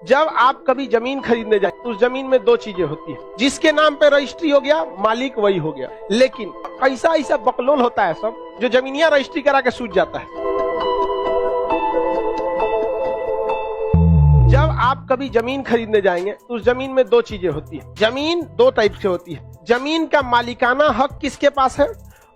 जब आप कभी जमीन खरीदने जाए तो उस जमीन में दो चीजें होती है, जिसके नाम पे रजिस्ट्री हो गया मालिक वही हो गया। लेकिन ऐसा ऐसा बकलोल होता है सब जो जमीनिया रजिस्ट्री करा के सूझ जाता है। जब आप कभी जमीन खरीदने जाएंगे तो उस जमीन में दो चीजें होती है। जमीन दो टाइप से होती है, जमीन का मालिकाना हक किसके पास है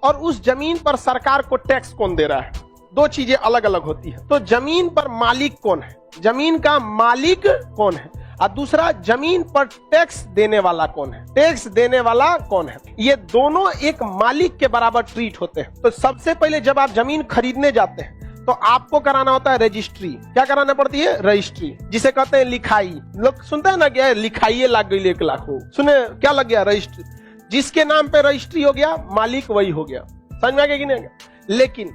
और उस जमीन पर सरकार को टैक्स कौन दे रहा है। दो चीजें अलग अलग होती है। तो जमीन पर मालिक कौन है, जमीन का मालिक कौन है, और दूसरा जमीन पर टैक्स देने वाला कौन है, टैक्स देने वाला कौन है। ये दोनों एक मालिक के बराबर ट्रीट होते हैं। तो सबसे पहले जब आप जमीन खरीदने जाते हैं तो आपको कराना होता है रजिस्ट्री। क्या कराना पड़ती है? रजिस्ट्री, जिसे कहते हैं लिखाई। लोग सुनते हैं ना क्या लिखाई लग गई 1 लाख हो, सुने क्या लग गया? रजिस्ट्री। जिसके नाम पे रजिस्ट्री हो गया मालिक वही हो गया। समझ में आ गया कि नहीं आ गया? लेकिन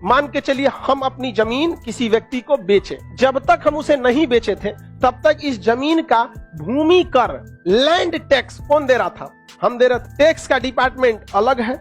मान के चलिए हम अपनी जमीन किसी व्यक्ति को बेचे, जब तक हम उसे नहीं बेचे थे तब तक इस जमीन का भूमि कर लैंड टैक्स कौन दे रहा था? हम दे रहे थे। टैक्स का डिपार्टमेंट अलग है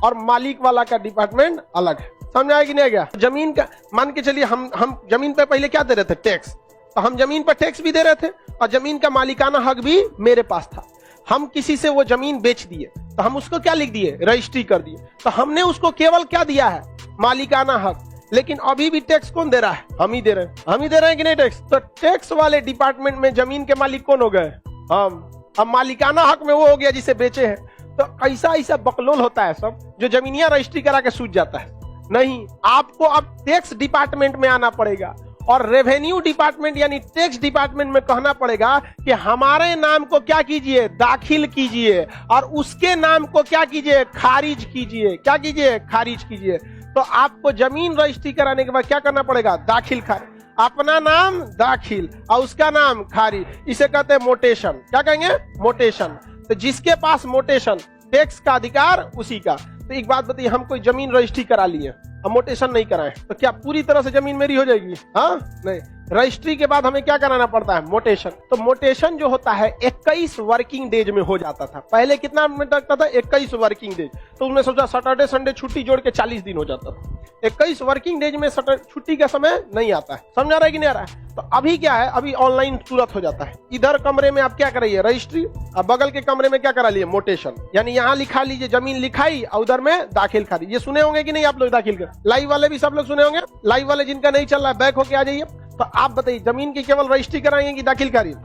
और मालिक वाला का डिपार्टमेंट अलग है। समझ आया कि नहीं आ गया? जमीन का मान के चलिए हम जमीन पे पहले क्या दे रहे थे? टैक्स। तो हम जमीन पर टैक्स भी दे रहे थे और जमीन का मालिकाना हक भी मेरे पास था। हम किसी से वो जमीन बेच दिए तो हम उसको क्या लिख दिए? रजिस्ट्री कर दिए। तो हमने उसको केवल क्या दिया है? मालिकाना हक। लेकिन अभी भी टैक्स कौन दे रहा है? हम ही दे रहे हैं। हम ही दे रहे हैं कि नहीं टैक्स? तो टैक्स वाले डिपार्टमेंट में जमीन के मालिक कौन हो गए? हम। अब मालिकाना हक में वो हो गया जिसे बेचे हैं। तो ऐसा ऐसा बकलोल होता है सब जो जमीनिया रजिस्ट्री करा के सूझ जाता है। नहीं, आपको अब टैक्स डिपार्टमेंट में आना पड़ेगा और रेवेन्यू डिपार्टमेंट यानी टैक्स डिपार्टमेंट में कहना पड़ेगा कि हमारे नाम को क्या कीजिए? दाखिल कीजिए, और उसके नाम को क्या कीजिए? खारिज कीजिए। क्या कीजिए? खारिज कीजिए। तो आपको जमीन रजिस्ट्री कराने के बाद क्या करना पड़ेगा? दाखिल खारिज। अपना नाम दाखिल और उसका नाम खारिज, इसे कहते हैं मोटेशन। क्या कहेंगे? मोटेशन। तो जिसके पास मोटेशन, टैक्स का अधिकार उसी का। तो एक बात बताइए, हम कोई जमीन रजिस्ट्री करा लिए हम मोटेशन नहीं कराएं तो क्या पूरी तरह से जमीन मेरी हो जाएगी? हाँ नहीं, रजिस्ट्री के बाद हमें क्या कराना पड़ता है? मोटेशन। तो मोटेशन जो होता है 21 वर्किंग डेज में हो जाता था। पहले कितना मिनट लगता था? 21 वर्किंग डेज। तो उसने सोचा सैटरडे संडे छुट्टी जोड़ के 40 दिन हो जाता था। 21 वर्किंग डेज में छुट्टी का समय नहीं आता है। समझ आ रहा है कि नहीं आ रहा है? तो अभी क्या है, अभी ऑनलाइन तुरंत हो जाता है। इधर कमरे में आप क्या कराइए? रजिस्ट्री, और बगल के कमरे में क्या करा लिए? मोटेशन। यानी यहाँ लिखा लीजिए जमीन लिखाई और उधर में दाखिल खारिज। ये सुने होंगे कि नहीं आप लोग? दाखिल कर लाइव वाले भी सब लोग सुने होंगे। लाइव वाले जिनका नहीं चल रहा है बैक होके आ जाइए। तो आप बताइए जमीन की केवल रजिस्ट्री कराएंगे कि दाखिल खारिज?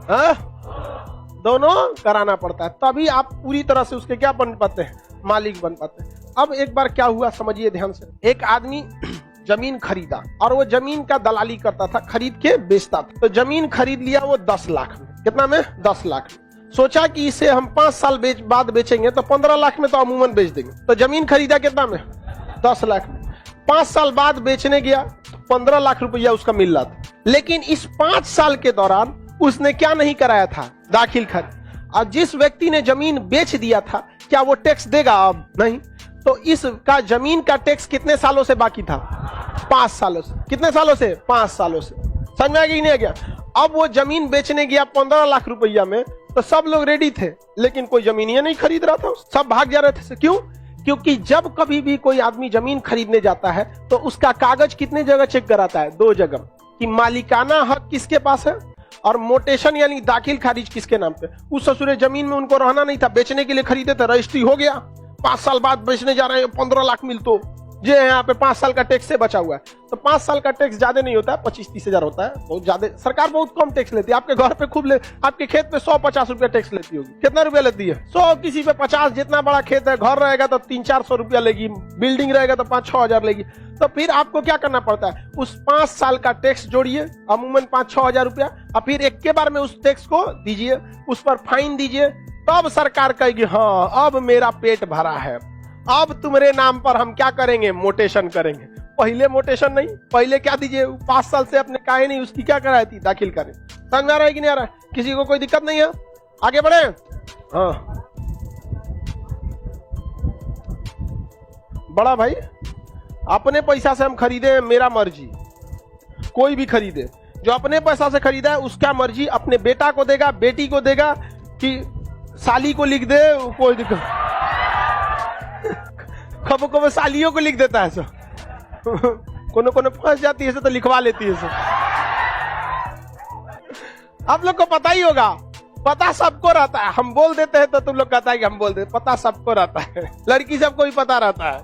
दोनों कराना पड़ता है, तभी आप पूरी तरह से उसके क्या बन पाते हैं? मालिक बन पाते हैं। अब एक बार क्या हुआ समझिए ध्यान से। एक आदमी जमीन खरीदा और वो जमीन का दलाली करता था, खरीद के बेचता था। तो जमीन खरीद लिया वो 10 लाख में। कितना में? 10 लाख में। सोचा कि इसे हम 5 साल बाद बेचेंगे तो 15 लाख में तो अमूमन बेच देंगे। तो जमीन खरीदा कितना में? 10 लाख में। 5 साल बाद बेचने गया तो 15 लाख रुपया उसका मिल रहा था। लेकिन इस 5 साल के दौरान उसने क्या नहीं कराया था? दाखिल खारिज। और जिस व्यक्ति ने जमीन बेच दिया था क्या वो टैक्स देगा? अब नहीं। तो इसका जमीन का टैक्स कितने सालों से बाकी था? 5 सालों से। कितने सालों से? 5 सालों से। समझ में आ गया नहीं आ गया? अब वो जमीन बेचने गया 15 लाख रुपया में, तो सब लोग रेडी थे लेकिन कोई जमीन ही नहीं खरीद रहा था, सब भाग जा रहे थे। क्यों? क्योंकि जब कभी भी कोई आदमी जमीन खरीदने जाता है तो उसका कागज कितने जगह चेक कराता है? 2 जगह, कि मालिकाना हक किसके पास है और मोटेशन यानी दाखिल खारिज किसके नाम पे। उस ससुरे जमीन में उनको रहना नहीं था, बेचने के लिए खरीदे थे, रजिस्ट्री हो गया, 5 साल बाद बेचने जा रहे हैं, 15 लाख मिल तो ये यहाँ पे 5 साल का टैक्स से बचा हुआ है। तो 5 साल का टैक्स ज्यादा नहीं होता है, 25-30 हजार होता है, बहुत ज्यादा। सरकार बहुत कम टैक्स लेती है। आपके घर पे खूब आपके खेत पे 100-50 रुपया टैक्स लेती होगी। कितना रुपया लेती है? 100, किसी पे 50। जितना बड़ा खेत है, घर रहेगा तो 300-400 रुपया लेगी, बिल्डिंग रहेगा तो 5-6 हजार लेगी। तो फिर आपको क्या करना पड़ता है? उस 5 साल का टैक्स जोड़िए, अमूमन 5-6 हजार रुपया, और फिर एक के बार में उस टैक्स को दीजिए, उस पर फाइन दीजिए। तब सरकार कहेगी हाँ अब मेरा पेट भरा है, अब तुम्हारे नाम पर हम क्या करेंगे? मोटेशन करेंगे। पहले मोटेशन नहीं, पहले क्या दीजिए? 5 साल से अपने काहे नहीं उसकी क्या कराई थी? दाखिल करें। समझ में आ रहा है कि नहीं आ रहा है? किसी को कोई दिक्कत नहीं है? आगे बढ़े। हाँ बड़ा भाई, अपने पैसा से हम खरीदे, मेरा मर्जी। कोई भी खरीदे, जो अपने पैसा से खरीदा है उसका मर्जी। अपने बेटा को देगा, बेटी को देगा, कि साली को लिख दे, कोई दिक्कत। कबो कबो सालियों को लिख देता है सब। कोनो कोनो फंस जाती है तो लिखवा लेती है सब। आप लोग को पता ही होगा, पता सबको रहता है, हम बोल देते हैं तो तुम लोग कहता है कि हम बोल देते, पता सबको रहता है, लड़की सबको भी पता रहता है।